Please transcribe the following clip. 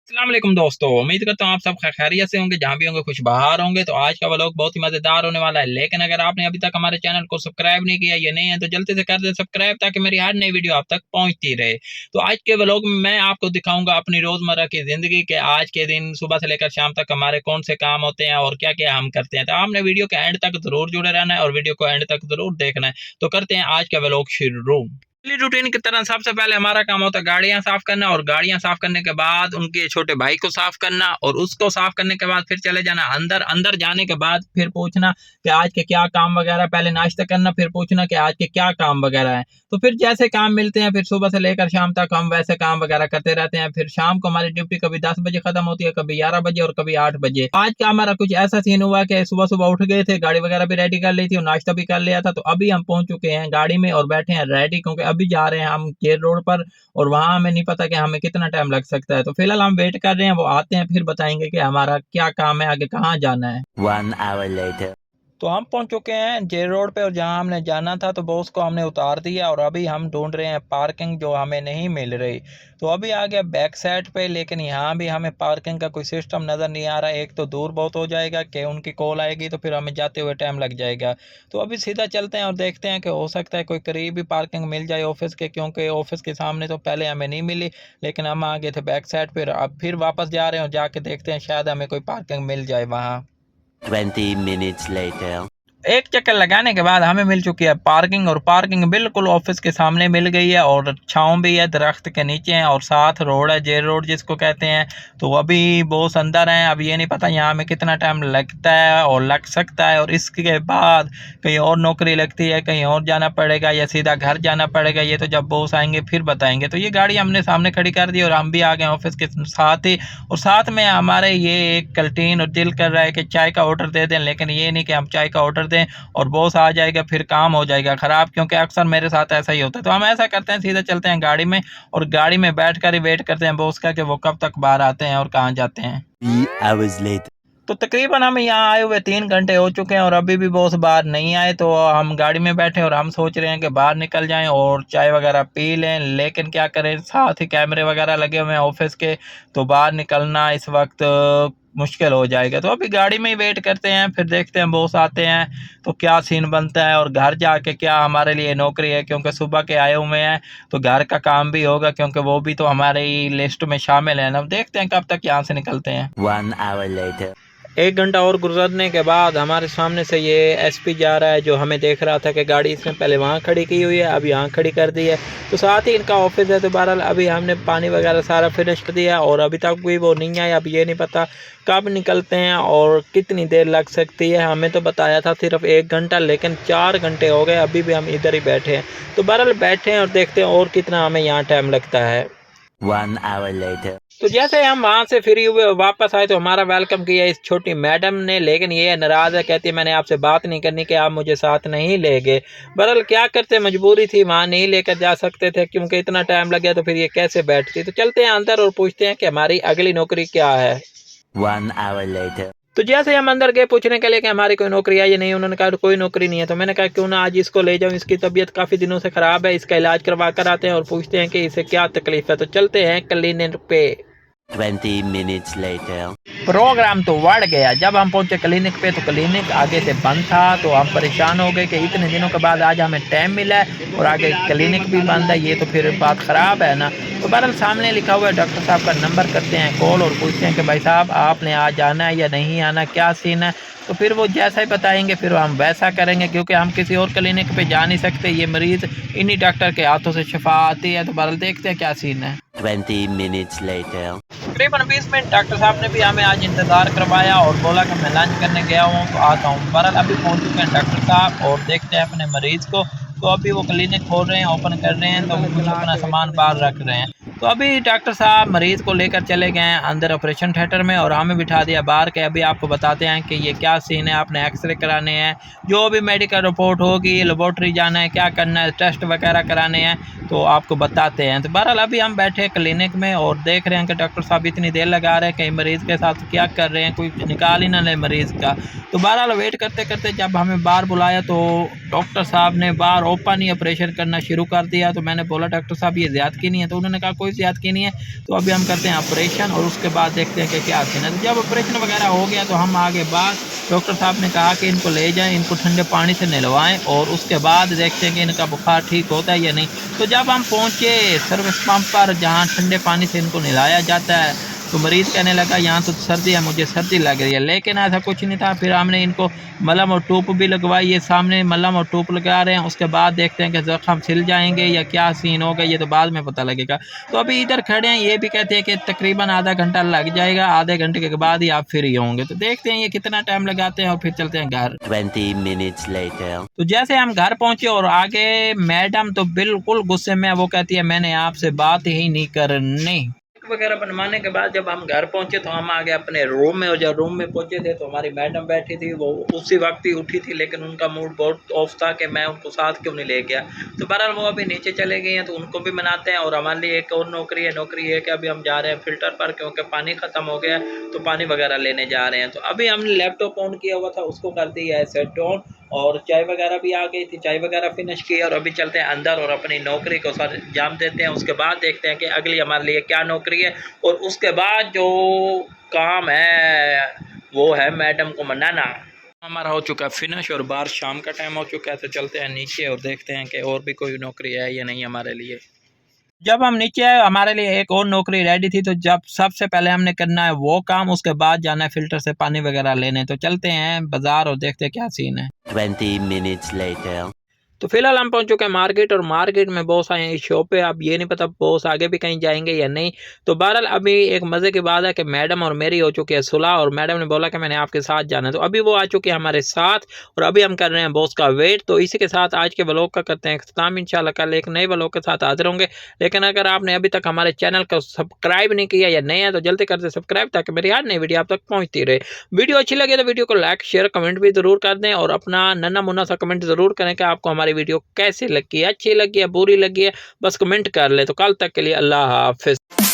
अस्सलाम वालेकुम दोस्तों, उम्मीद करता हूँ आप सब खैरियत से होंगे, जहाँ भी होंगे खुश बहार होंगे। तो आज का व्लॉग बहुत ही मज़ेदार होने वाला है। लेकिन अगर आपने अभी तक हमारे चैनल को सब्सक्राइब नहीं किया, ये नहीं है तो जल्दी से कर दें सब्सक्राइब, ताकि मेरी हर नई वीडियो आप तक पहुँचती रहे। तो आज के व्लॉग में मैं आपको दिखाऊंगा अपनी रोज़मर्रा की ज़िंदगी के आज के दिन सुबह से लेकर शाम तक हमारे कौन से काम होते हैं और क्या-क्या हम करते हैं। तो आपने वीडियो के एंड तक ज़रूर जुड़े रहना है और वीडियो को एंड तक ज़रूर देखना है। तो करते हैं आज का व्लॉग शुरू। डेली रूटीन की तरह सबसे पहले हमारा काम होता है गाड़ियां साफ करना, और गाड़ियां साफ करने के बाद उनके छोटे भाई को साफ करना, और उसको साफ करने के बाद फिर चले जाना अंदर। अंदर जाने के बाद फिर पूछना कि आज के क्या काम वगैरह, पहले नाश्ता करना, फिर पूछना कि आज के क्या काम वगैरह है। तो फिर जैसे काम मिलते हैं फिर सुबह से लेकर शाम तक हम वैसे काम वगैरह करते रहते हैं। फिर शाम को हमारी ड्यूटी कभी 10 बजे खत्म होती है, कभी 11 बजे और कभी 8 बजे। आज का हमारा कुछ ऐसा सीन हुआ कि सुबह सुबह उठ गए थे, गाड़ी वगैरह भी रेडी कर ली थी और नाश्ता भी कर लिया था। तो अभी हम पहुंच चुके हैं गाड़ी में और बैठे हैं रेडी, क्योंकि अभी जा रहे हैं हम जेल रोड पर, और वहां हमें नहीं पता कि हमें कितना टाइम लग सकता है। तो फिलहाल हम वेट कर रहे हैं, वो आते हैं फिर बताएंगे कि हमारा क्या काम है, आगे कहाँ जाना है। 1 hour later. तो हम पहुंच चुके हैं जेल रोड पे, और जहां हमने जाना था तो बॉस को हमने उतार दिया, और अभी हम ढूंढ रहे हैं पार्किंग जो हमें नहीं मिल रही। तो अभी आ गया बैक साइड पे, लेकिन यहाँ भी हमें पार्किंग का कोई सिस्टम नज़र नहीं आ रहा। एक तो दूर बहुत हो जाएगा कि उनकी कॉल आएगी तो फिर हमें जाते हुए टाइम लग जाएगा। तो अभी सीधा चलते हैं और देखते हैं कि हो सकता है कोई करीबी पार्किंग मिल जाए ऑफिस के, क्योंकि ऑफिस के सामने तो पहले हमें नहीं मिली। लेकिन हम आ गए थे बैक साइड पर, अब फिर वापस जा रहे हैं और जाके देखते हैं शायद हमें कोई पार्किंग मिल जाए वहाँ। 20 minutes later. एक चक्कर लगाने के बाद हमें मिल चुकी है पार्किंग, और पार्किंग बिल्कुल ऑफिस के सामने मिल गई है, और छाँव भी है, दरख्त के नीचे है, और साथ रोड है, जेल रोड जिसको कहते हैं। तो अभी बॉस अंदर हैं, अब ये नहीं पता यहाँ में कितना टाइम लगता है और लग सकता है, और इसके बाद कहीं और नौकरी लगती है, कहीं और जाना पड़ेगा या सीधा घर जाना पड़ेगा, ये तो जब बॉस आएंगे फिर बताएंगे। तो ये गाड़ी हमने सामने खड़ी कर दी और हम भी आ गए ऑफिस के साथ ही, और साथ में हमारे ये एक कैंटीन, और दिल कर रहा है कि चाय का ऑर्डर दे दें, लेकिन ये नहीं कि हम चाय का ऑर्डर दें और बॉस आ जाएगा फिर काम हो जाएगा खराब, क्योंकि अक्सर मेरे साथ ऐसा ही होता है। तो हम ऐसा करते हैं, सीधा चलते हैं गाड़ी में, और गाड़ी में बैठ कर ही वेट करते हैं बॉस का कि वो कब तक बाहर आते हैं और कहाँ जाते हैं। 3 hours later. तो तकरीबन हम यहाँ आए हुए 3 घंटे हो चुके हैं, और अभी भी बॉस बाहर नहीं आए। तो हम गाड़ी में बैठे और हम सोच रहे हैं कि बाहर निकल जाएं और चाय वगैरह पी लें, लेकिन क्या करें, साथ ही कैमरे वगैरह लगे हुए हैं ऑफिस के, तो बाहर निकलना इस वक्त मुश्किल हो जाएगा। तो अभी गाड़ी में ही वेट करते हैं, फिर देखते हैं बॉस आते हैं तो क्या सीन बनता है, और घर जाके क्या हमारे लिए नौकरी है, क्योंकि सुबह के आए हुए हैं तो घर का काम भी होगा, क्योंकि वो भी तो हमारी लिस्ट में शामिल है ना। देखते हैं कब तक यहाँ से निकलते हैं। 1 hour later. 1 घंटा और गुजरने के बाद हमारे सामने से ये एसपी जा रहा है, जो हमें देख रहा था कि गाड़ी इसने पहले वहाँ खड़ी की हुई है, अब यहाँ खड़ी कर दी है। तो साथ ही इनका ऑफिस है। तो बहरहाल अभी हमने पानी वगैरह सारा फिनिश कर दिया, और अभी तक भी वो नहीं आया। अब ये नहीं पता कब निकलते हैं और कितनी देर लग सकती है। हमें तो बताया था सिर्फ 1 घंटा, लेकिन 4 घंटे हो गए, अभी भी हम इधर ही बैठे हैं। तो बहरहाल बैठे हैं और देखते हैं और कितना हमें यहाँ टाइम लगता है। 1 hour later. तो जैसे हम वहाँ से फ्री हुए और वापस आए तो हमारा वेलकम किया इस छोटी मैडम ने, लेकिन ये नाराज़ है, कहती है मैंने आपसे बात नहीं करनी कि आप मुझे साथ नहीं ले गए। बहरहाल क्या करते, मजबूरी थी, वहाँ नहीं लेकर जा सकते थे, क्योंकि इतना टाइम लग गया तो फिर ये कैसे बैठती। तो चलते हैं अंदर और पूछते हैं कि हमारी अगली नौकरी क्या है। 1 hour later. तो जैसे हम अंदर गए पूछने के लिए कि हमारी कोई नौकरी है या नहीं, उन्होंने कहा कोई नौकरी नहीं है। तो मैंने कहा क्यों ना आज इसको ले जाऊं, इसकी तबीयत काफ़ी दिनों से ख़राब है, इसका इलाज करवा कर आते हैं और पूछते हैं कि इसे क्या तकलीफ है। तो चलते हैं क्लिनिक पे। 20 minutes later. प्रोग्राम तो बढ़ गया। जब हम पहुंचे क्लिनिक पे तो क्लिनिक आगे से बंद था, तो हम परेशान हो गए कि इतने दिनों के बाद आज हमें टाइम मिला है और आगे क्लिनिक भी बंद है, ये तो फिर बात ख़राब है ना। तो बहरहाल सामने लिखा हुआ है डॉक्टर साहब का नंबर, करते हैं कॉल और पूछते हैं कि भाई साहब आपने आज आना है या नहीं आना, क्या सीन है। तो फिर वो जैसा ही बताएंगे फिर हम वैसा करेंगे, क्योंकि हम किसी और क्लिनिक पे जा नहीं सकते, ये मरीज़ इन्हीं डॉक्टर के हाथों से शिफा आती है। तो बहरहाल देखते हैं क्या सीन है। 20 minutes later. तकरीबन 20 मिनट डॉक्टर साहब ने भी हमें आज इंतज़ार करवाया और बोला कि मैं लंच करने गया हूँ तो आता हूँ। बहरहाल अभी पहुँच चुके हैं डॉक्टर साहब और देखते हैं अपने मरीज़ को। तो अभी वो क्लिनिक खोल रहे हैं, ओपन कर रहे हैं, तो कुछ अपना सामान बाहर रख रहे हैं। तो अभी डॉक्टर साहब मरीज़ को लेकर चले गए हैं अंदर ऑपरेशन थिएटर में, और हमें बिठा दिया बाहर के अभी आपको बताते हैं कि ये क्या सीन है, आपने एक्सरे कराने हैं, जो भी मेडिकल रिपोर्ट होगी, लेबोरेटरी जाना है, क्या करना है, टेस्ट वगैरह कराने हैं, तो आपको बताते हैं। तो बहरहाल अभी हम बैठे क्लिनिक में और देख रहे हैं कि डॉक्टर साहब इतनी देर लगा रहे हैं कि मरीज़ के साथ क्या कर रहे हैं, कोई निकाल ही ना ले मरीज़ का। तो बहरहाल वेट करते करते जब हमें बाहर बुलाया तो डॉक्टर साहब ने बाहर ओपन ही ऑपरेशन करना शुरू कर दिया। तो मैंने बोला डॉक्टर साहब ये ज़्यादती नहीं है, तो उन्होंने कहा कोई ज़्यादती नहीं है। तो अभी हम करते हैं ऑपरेशन और उसके बाद देखते हैं कि क्या सीन है। तो जब ऑपरेशन वगैरह हो गया तो हम आगे बाद डॉक्टर साहब ने कहा कि इनको ले जाएँ, इनको ठंडे पानी से नहलवाएँ और उसके बाद देखते हैं कि इनका बुखार ठीक होता है या नहीं। तो जब हम पहुँचे सर्विस पंप पर जहाँ ठंडे पानी से इनको नहलाया जाता है, तो मरीज़ कहने लगा यहाँ तो सर्दी है, मुझे सर्दी लग रही है, लेकिन ऐसा कुछ नहीं था। फिर हमने इनको मलहम और टूप भी लगवाई, ये सामने मलहम और टूप लगा रहे हैं। उसके बाद देखते हैं कि ज़ख्म सिल जाएंगे या क्या सीन होगा, ये तो बाद में पता लगेगा। तो अभी इधर खड़े हैं, ये भी कहते हैं कि तकरीबन आधा घंटा लग जाएगा, आधे घंटे के बाद ही आप फ्री होंगे। तो देखते हैं ये कितना टाइम लगाते हैं और फिर चलते हैं घर। 20 minutes later. तो जैसे हम घर पहुंचे और आगे मैडम तो बिल्कुल गुस्से में, वो कहती है मैंने आपसे बात ही नहीं करनी वगैरह बनवाने के बाद जब हम घर पहुंचे तो हम आ गए अपने रूम में। और जब रूम में पहुंचे थे तो हमारी मैडम बैठी थी, वो उसी वक्त ही उठी थी, लेकिन उनका मूड बहुत ऑफ था कि मैं उनको साथ क्यों नहीं ले गया। तो बहरहाल वो अभी नीचे चले गए हैं, तो उनको भी मनाते हैं। और हमारे लिए एक और नौकरी है कि अभी हम जा रहे हैं फ़िल्टर पर, क्योंकि पानी ख़त्म हो गया तो पानी वगैरह लेने जा रहे हैं। तो अभी हमने लैपटॉप ऑन किया हुआ था, उसको कर दिया है सेट ऑन, और चाय वगैरह भी आ गई थी, चाय वगैरह फिनिश की। और अभी चलते हैं अंदर और अपनी नौकरी को सर अंजाम देते हैं। उसके बाद देखते हैं कि अगली हमारे लिए क्या नौकरी है, और उसके बाद जो काम है वो है मैडम को मनाना। हमारा हो चुका है फिनिश और बाहर शाम का टाइम हो चुका है। तो चलते हैं नीचे और देखते हैं कि और भी कोई नौकरी है या नहीं हमारे लिए। जब हम नीचे आए हमारे लिए एक और नौकरी रेडी थी। तो जब सबसे पहले हमने करना है वो काम, उसके बाद जाना है फ़िल्टर से पानी वगैरह लेने। तो चलते हैं बाज़ार और देखते हैं क्या सीन है। 20 minutes later. तो फिलहाल हम पहुंच चुके हैं मार्केट, और मार्केट में बॉस आए हैं शॉप पे। अब ये नहीं पता बॉस आगे भी कहीं जाएंगे या नहीं। तो बहरहाल अभी एक मज़े की बात है कि मैडम और मेरी हो चुकी है सुलह, और मैडम ने बोला कि मैंने आपके साथ जाना है। तो अभी वो आ चुके हैं हमारे साथ और अभी हम कर रहे हैं बॉस का वेट। तो इसी के साथ आज के व्लॉग का करते हैं इख्तिताम। इंशाल्लाह कल एक नए व्लॉग के साथ हाजिर होंगे। लेकिन अगर आपने अभी तक हमारे चैनल को सब्सक्राइब नहीं किया या नहीं है तो जल्दी करते सब्सक्राइब, ताकि मेरी हर नई वीडियो आप तक पहुँचती रहे। वीडियो अच्छी लगे तो वीडियो को लाइक शेयर कमेंट भी ज़रूर कर दें, और अपना नन्ना मुन्ना सा कमेंट ज़रूर करें कि आपको हमारी वीडियो कैसी लगी है, अच्छी लगी है, बुरी लगी है, बस कमेंट कर ले। तो कल तक के लिए अल्लाह हाफिज़।